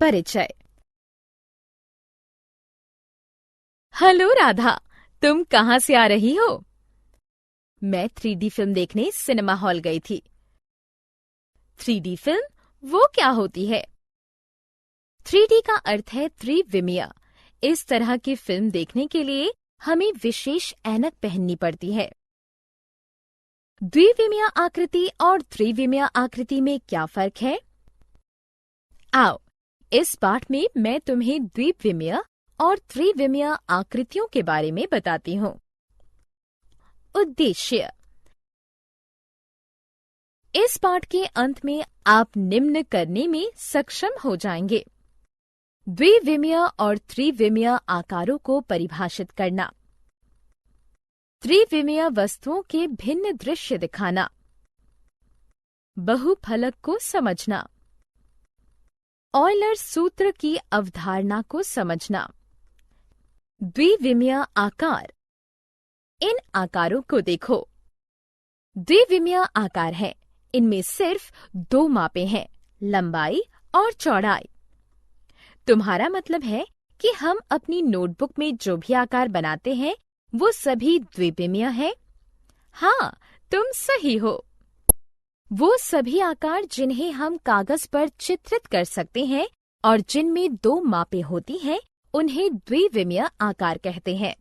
परिचय। हेलो राधा, तुम कहाँ से आ रही हो? मैं 3D फिल्म देखने सिनेमा हॉल गई थी। 3D फिल्म वो क्या होती है? 3D का अर्थ है त्रिविमीय। इस तरह की फिल्म देखने के लिए हमें विशेष ऐनक पहननी पड़ती है। द्विविमीय आकृति और त्रिविमीय आकृति में क्या फर्क है? आओ, इस पाठ में मैं तुम्हें द्विविमीय और त्रिविमीय आकृतियों के बारे में बताती हूँ। उद्देश्य: इस पाठ के अंत में आप निम्न करने में सक्षम हो जाएंगे। द्विविमीय और त्रिविमीय आकारों को परिभाषित करना, त्रिविमीय वस्तुओं के भिन्न दृश्य दिखाना, बहुफलक को समझना, ऑयलर सूत्र की अवधारणा को समझना। द्विविमीय आकार, इन आकारों को देखो। द्विविमीय आकार है, इनमें सिर्फ दो मापें हैं, लंबाई और चौड़ाई। तुम्हारा मतलब है कि हम अपनी नोटबुक में जो भी आकार बनाते हैं वो सभी द्विविमीय है? हाँ, तुम सही हो। वो सभी आकार जिन्हें हम कागज पर चित्रित कर सकते हैं और जिनमें दो मापें होती हैं, उन्हें द्विविमीय आकार कहते हैं।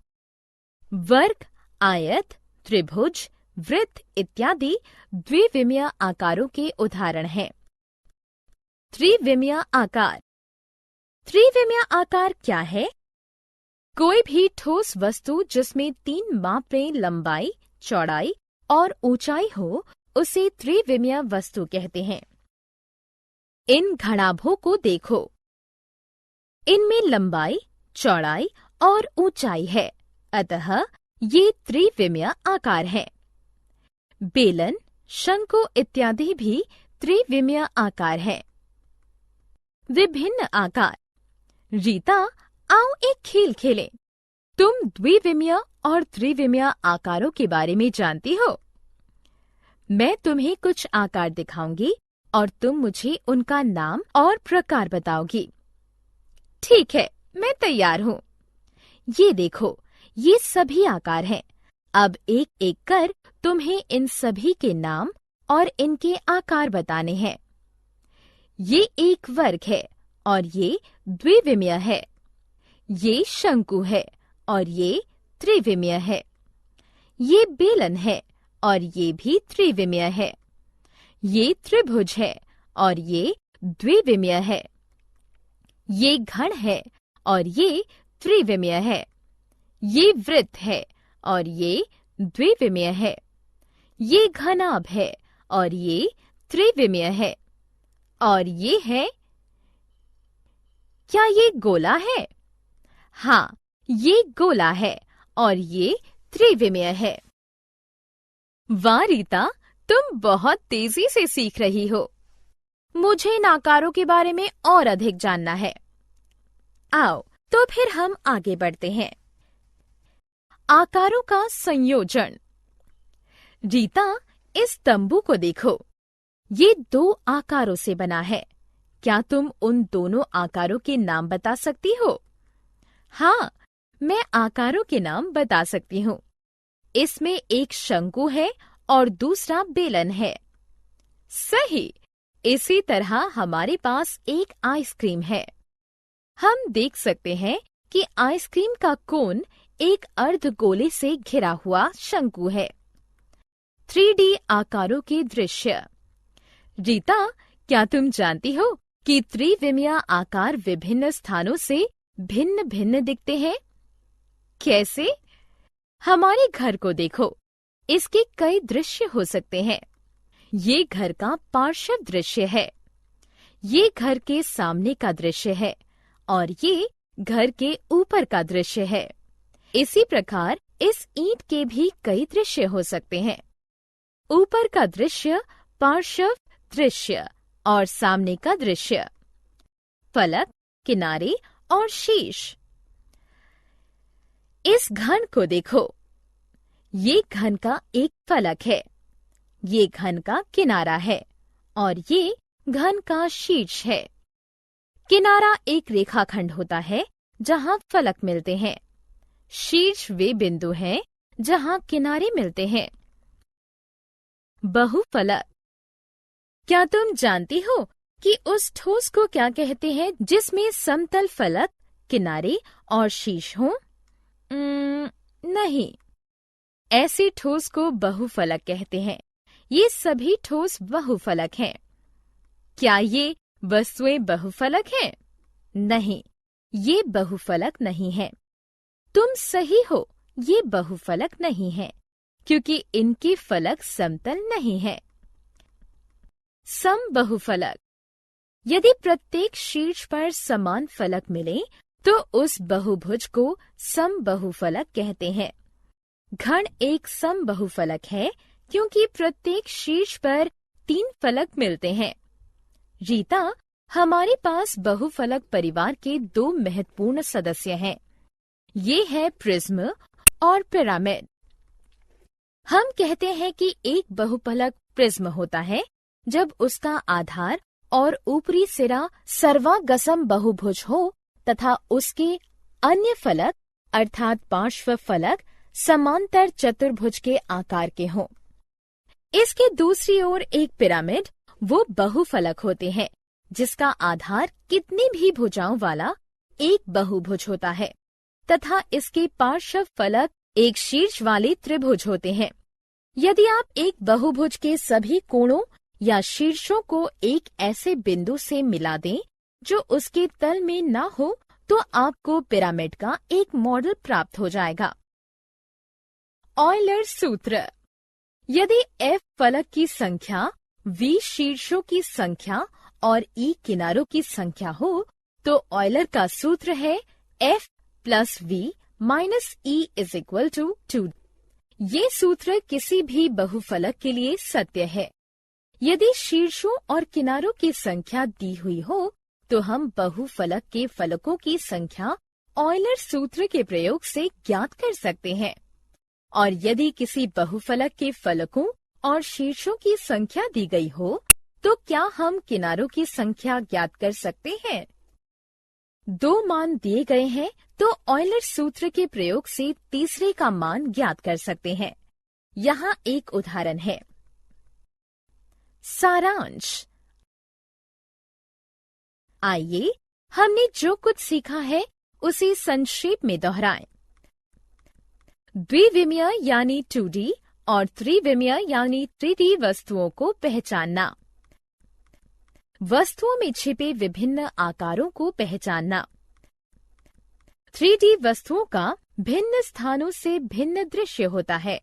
वर्ग, आयत, त्रिभुज, वृत्त इत्यादि द्विविमीय आकारों के उदाहरण हैं। त्रिविमीय आकार, त्रिविमीय आकार क्या है? कोई भी ठोस वस्तु जिसमें तीन मापें लंबाई, चौड़ाई और ऊंचाई हो, उसे त्रिविमीय वस्तु कहते हैं। इन घनाभों को देखो, इनमें लंबाई, चौड़ाई और ऊंचाई है, अतः ये त्रिविमीय आकार हैं। बेलन, शंकु इत्यादि भी त्रिविमीय आकार हैं। विभिन्न आकार। रीता, आओ एक खेल खेलें। तुम द्विविमीय और त्रिविमीय आकारों के बारे में जानती हो। मैं तुम्हें कुछ आकार दिखाऊंगी और तुम मुझे उनका नाम और प्रकार बताओगी। ठीक है, मैं तैयार हूँ। ये देखो, ये सभी आकार हैं। अब एक एक कर तुम्हें इन सभी के नाम और इनके आकार बताने हैं। ये एक वर्ग है और ये द्विविमीय है। ये शंकु है और ये त्रिविमीय है। ये बेलन है और ये भी त्रिविमीय है। ये त्रिभुज है और ये द्विविमीय है। ये घन है और ये त्रिविमीय है। ये वृत्त है और ये द्विविमीय है। ये घनाभ है और ये त्रिविमीय है। और ये है, क्या ये गोला है? हाँ, ये गोला है और ये त्रिविमीय है। वाह रीता, तुम बहुत तेजी से सीख रही हो। मुझे इन आकारों के बारे में और अधिक जानना है। आओ, तो फिर हम आगे बढ़ते हैं। आकारों का संयोजन। रीता, इस तंबू को देखो। ये दो आकारों से बना है। क्या तुम उन दोनों आकारों के नाम बता सकती हो? हाँ, मैं आकारों के नाम बता सकती हूँ। इसमें एक शंकु है और दूसरा बेलन है। सही। इसी तरह हमारे पास एक आइसक्रीम है। हम देख सकते हैं कि आइसक्रीम का कोन एक अर्धगोले से घिरा हुआ शंकु है। 3D आकारों के दृश्य। रीता, क्या तुम जानती हो कि त्रिविमीय आकार विभिन्न स्थानों से भिन्न भिन्न दिखते हैं? कैसे? हमारे घर को देखो। इसके कई दृश्य हो सकते हैं। ये घर का पार्श्व दृश्य है। ये घर के सामने का दृश्य है और ये घर के ऊपर का दृश्य है। इसी प्रकार इस ईंट के भी कई दृश्य हो सकते हैं। ऊपर का दृश्य पार्श्व दृश्य और सामने का दृश्य, फलक, किनारे और शीर्ष। इस घन को देखो। ये घन का एक फलक है, ये घन का किनारा है और ये घन का शीर्ष है। किनारा एक रेखाखंड होता है जहाँ फलक मिलते हैं। शीर्ष वे बिंदु हैं जहाँ किनारे मिलते हैं। बहुफलक। क्या तुम जानती हो कि उस ठोस को क्या कहते हैं जिसमें समतल फलक, किनारे और शीर्ष हों? नहीं, ऐसे ठोस को बहुफलक कहते हैं। ये सभी ठोस बहुफलक हैं। क्या ये वस्तुएं बहुफलक हैं? नहीं, ये बहुफलक नहीं है। तुम सही हो, ये बहुफलक नहीं है, क्योंकि इनके फलक समतल नहीं है। समबहुफलक। यदि प्रत्येक शीर्ष पर समान फलक मिले तो उस बहुभुज को समबहुफलक कहते हैं। घन एक समबहुफलक है क्योंकि प्रत्येक शीर्ष पर 3 फलक मिलते हैं। रीता, हमारे पास बहुफलक परिवार के 2 महत्वपूर्ण सदस्य हैं। ये है प्रिज्म और पिरामिड। हम कहते हैं कि एक बहुफलक प्रिज्म होता है जब उसका आधार और ऊपरी सिरा सर्वागसम बहुभुज हो तथा उसके अन्य फलक अर्थात पार्श्व फलक समांतर चतुर्भुज के आकार के हों। इसके दूसरी ओर एक पिरामिड वो बहुफलक होते हैं जिसका आधार कितनी भी भुजाओं वाला एक बहुभुज होता है तथा इसके पार्श्व फलक एक शीर्ष वाले त्रिभुज होते हैं। यदि आप एक बहुभुज के सभी कोणों या शीर्षों को एक ऐसे बिंदु से मिला दें जो उसके तल में न हो तो आपको पिरामिड का एक मॉडल प्राप्त हो जाएगा। ऑयलर सूत्र। यदि F फलक की संख्या, V शीर्षों की संख्या और E किनारों की संख्या हो तो ऑयलर का सूत्र है F + V - E = 2। ये सूत्र किसी भी बहुफलक के लिए सत्य है। यदि शीर्षों और किनारों की संख्या दी हुई हो तो हम बहुफलक के फलकों की संख्या ऑयलर सूत्र के प्रयोग से ज्ञात कर सकते हैं। और यदि किसी बहुफलक के फलकों और शीर्षों की संख्या दी गई हो तो क्या हम किनारों की संख्या ज्ञात कर सकते हैं? 2 मान दिए गए हैं तो ऑयलर सूत्र के प्रयोग से तीसरे का मान ज्ञात कर सकते हैं। यहाँ एक उदाहरण है। सारांश। आइए हमने जो कुछ सीखा है उसे संक्षेप में दोहराएं। द्विविमीय यानी 2D और त्रिविमीय यानी 3D वस्तुओं को पहचानना। वस्तुओं में छिपे विभिन्न आकारों को पहचानना। 3D वस्तुओं का भिन्न स्थानों से भिन्न दृश्य होता है।